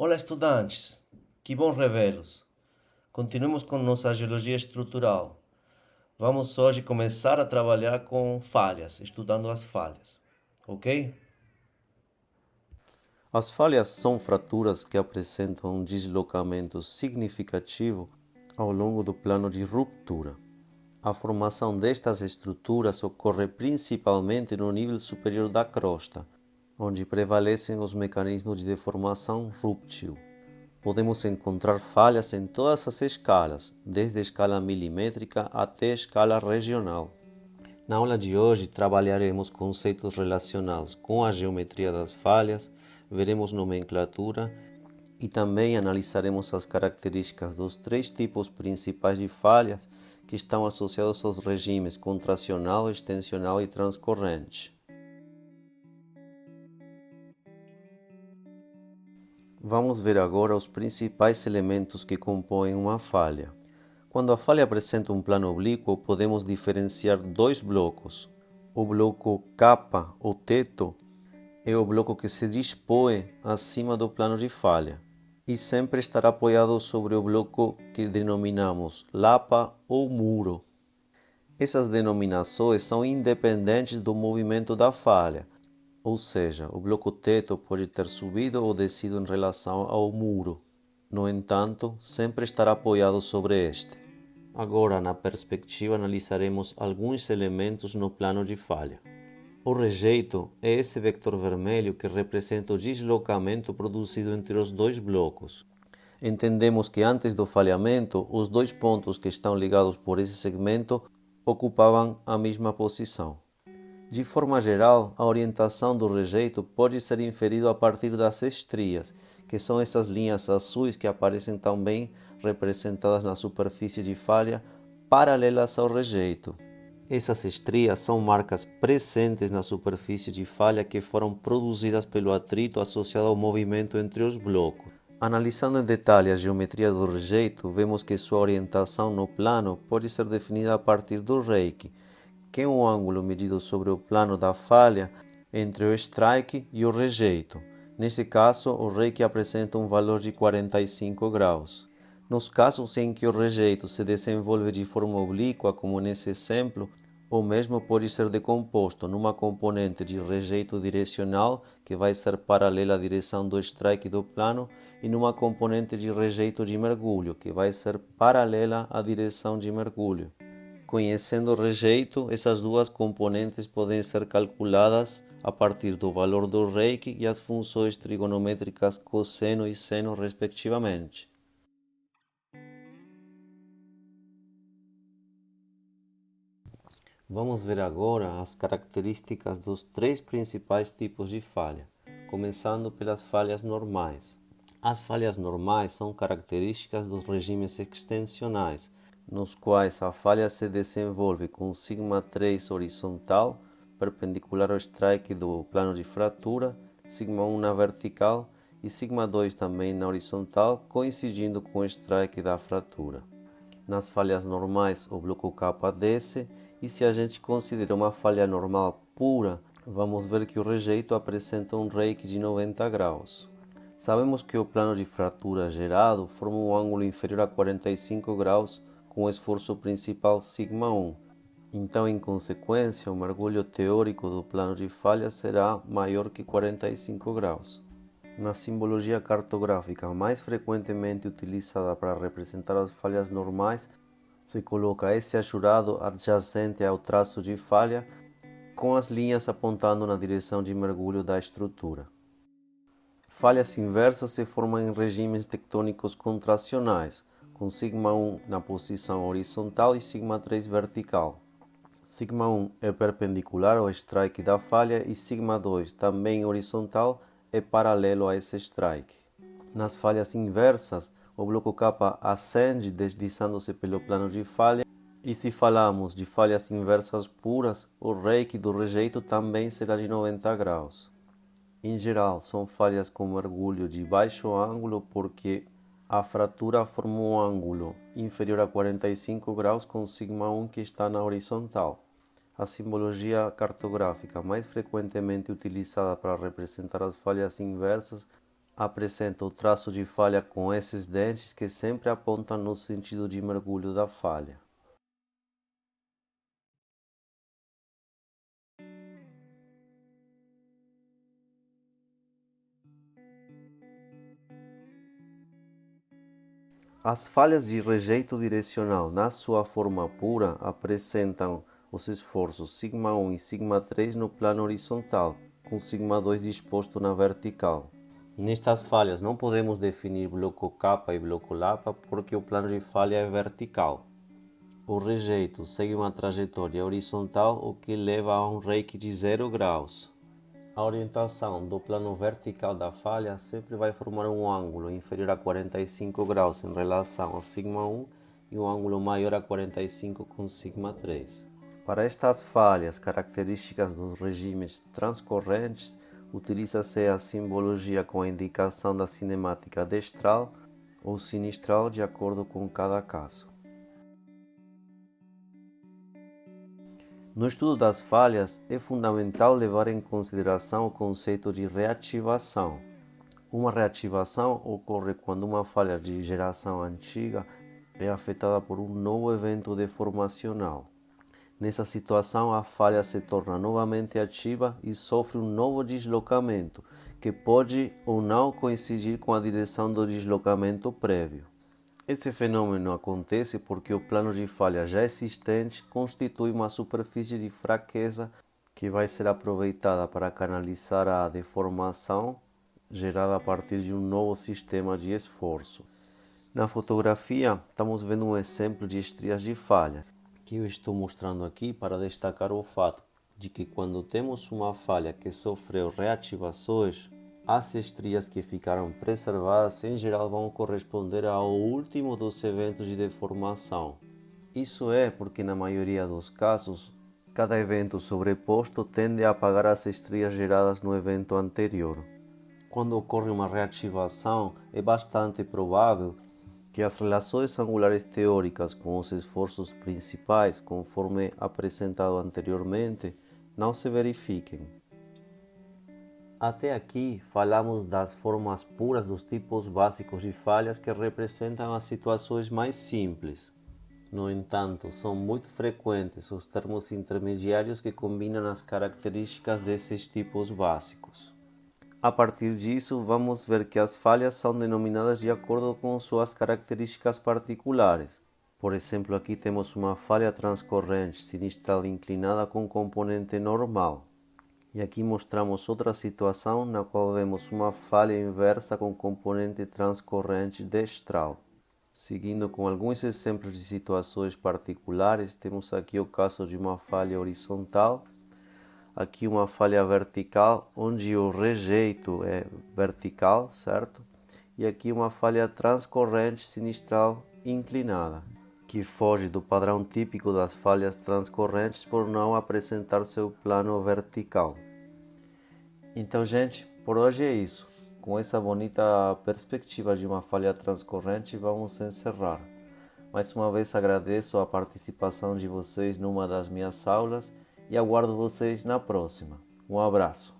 Olá, estudantes! Que bom revê-los! Continuemos com nossa geologia estrutural. Vamos hoje começar a trabalhar com falhas, estudando as falhas, ok? As falhas são fraturas que apresentam um deslocamento significativo ao longo do plano de ruptura. A formação destas estruturas ocorre principalmente no nível superior da crosta, onde prevalecem os mecanismos de deformação rúptil. Podemos encontrar falhas em todas as escalas, desde a escala milimétrica até a escala regional. Na aula de hoje trabalharemos conceitos relacionados com a geometria das falhas, veremos nomenclatura e também analisaremos as características dos três tipos principais de falhas que estão associados aos regimes contracional, extensional e transcorrente. Vamos ver agora os principais elementos que compõem uma falha. Quando a falha apresenta um plano oblíquo, podemos diferenciar dois blocos. O bloco capa, ou teto, é o bloco que se dispõe acima do plano de falha e sempre estará apoiado sobre o bloco que denominamos lapa ou muro. Essas denominações são independentes do movimento da falha, ou seja, o bloco teto pode ter subido ou descido em relação ao muro. No entanto, sempre estará apoiado sobre este. Agora, na perspectiva, analisaremos alguns elementos no plano de falha. O rejeito é esse vetor vermelho que representa o deslocamento produzido entre os dois blocos. Entendemos que antes do falhamento, os dois pontos que estão ligados por esse segmento ocupavam a mesma posição. De forma geral, a orientação do rejeito pode ser inferida a partir das estrias, que são essas linhas azuis que aparecem também representadas na superfície de falha paralelas ao rejeito. Essas estrias são marcas presentes na superfície de falha que foram produzidas pelo atrito associado ao movimento entre os blocos. Analisando em detalhe a geometria do rejeito, vemos que sua orientação no plano pode ser definida a partir do reiki, que é um ângulo medido sobre o plano da falha entre o strike e o rejeito. Nesse caso, o reiki apresenta um valor de 45 graus. Nos casos em que o rejeito se desenvolve de forma oblíqua, como nesse exemplo, o mesmo pode ser decomposto numa componente de rejeito direcional, que vai ser paralela à direção do strike do plano, e numa componente de rejeito de mergulho, que vai ser paralela à direção de mergulho. Conhecendo o rejeito, essas duas componentes podem ser calculadas a partir do valor do reiki e as funções trigonométricas cosseno e seno, respectivamente. Vamos ver agora as características dos três principais tipos de falha, começando pelas falhas normais. As falhas normais são características dos regimes extensionais, nos quais a falha se desenvolve com σ3 horizontal, perpendicular ao strike do plano de fratura, σ1 na vertical e σ2 também na horizontal, coincidindo com o strike da fratura. Nas falhas normais, o bloco capa desce, e se a gente considera uma falha normal pura, vamos ver que o rejeito apresenta um reiki de 90 graus. Sabemos que o plano de fratura gerado forma um ângulo inferior a 45 graus com o esforço principal σ1. Então, em consequência, o mergulho teórico do plano de falha será maior que 45 graus. Na simbologia cartográfica mais frequentemente utilizada para representar as falhas normais, se coloca esse ajurado adjacente ao traço de falha, com as linhas apontando na direção de mergulho da estrutura. Falhas inversas se formam em regimes tectônicos contracionais, com σ1 na posição horizontal e σ3 vertical. σ1 é perpendicular ao strike da falha e σ2, também horizontal, é paralelo a esse strike. Nas falhas inversas, o bloco capa ascende deslizando-se pelo plano de falha, e se falamos de falhas inversas puras, o reiki do rejeito também será de 90 graus. Em geral, são falhas com mergulho de baixo ângulo porque a fratura forma um ângulo inferior a 45 graus com σ1 que está na horizontal. A simbologia cartográfica mais frequentemente utilizada para representar as falhas inversas apresenta o traço de falha com esses dentes que sempre apontam no sentido de mergulho da falha. As falhas de rejeito direcional na sua forma pura apresentam os esforços σ1 e σ3 no plano horizontal, com σ2 disposto na vertical. Nestas falhas não podemos definir bloco capa e bloco lapa porque o plano de falha é vertical. O rejeito segue uma trajetória horizontal, o que leva a um reiki de 0 graus. A orientação do plano vertical da falha sempre vai formar um ângulo inferior a 45 graus em relação ao σ1 e um ângulo maior a 45 com σ3. Para estas falhas características dos regimes transcorrentes, utiliza-se a simbologia com a indicação da cinemática destral ou sinistral de acordo com cada caso. No estudo das falhas, é fundamental levar em consideração o conceito de reativação. Uma reativação ocorre quando uma falha de geração antiga é afetada por um novo evento deformacional. Nessa situação, a falha se torna novamente ativa e sofre um novo deslocamento, que pode ou não coincidir com a direção do deslocamento prévio. Este fenômeno acontece porque o plano de falha já existente constitui uma superfície de fraqueza que vai ser aproveitada para canalizar a deformação gerada a partir de um novo sistema de esforço. Na fotografia, estamos vendo um exemplo de estrias de falha, que eu estou mostrando aqui para destacar o fato de que quando temos uma falha que sofreu reativações, as estrias que ficaram preservadas em geral vão corresponder ao último dos eventos de deformação. Isso é porque na maioria dos casos, cada evento sobreposto tende a apagar as estrias geradas no evento anterior. Quando ocorre uma reativação, é bastante provável que as relações angulares teóricas com os esforços principais, conforme apresentado anteriormente, não se verifiquem. Até aqui falamos das formas puras dos tipos básicos de falhas que representam as situações mais simples. No entanto, são muito frequentes os termos intermediários que combinam as características desses tipos básicos. A partir disso, vamos ver que as falhas são denominadas de acordo com suas características particulares. Por exemplo, aqui temos uma falha transcorrente sinistral inclinada com componente normal. E aqui mostramos outra situação na qual vemos uma falha inversa com componente transcorrente destral. Seguindo com alguns exemplos de situações particulares, temos aqui o caso de uma falha horizontal, aqui uma falha vertical, onde o rejeito é vertical, certo? E aqui uma falha transcorrente sinistral inclinada, que foge do padrão típico das falhas transcorrentes por não apresentar seu plano vertical. Então, gente, por hoje é isso. Com essa bonita perspectiva de uma falha transcorrente, vamos encerrar. Mais uma vez agradeço a participação de vocês numa das minhas aulas e aguardo vocês na próxima. Um abraço.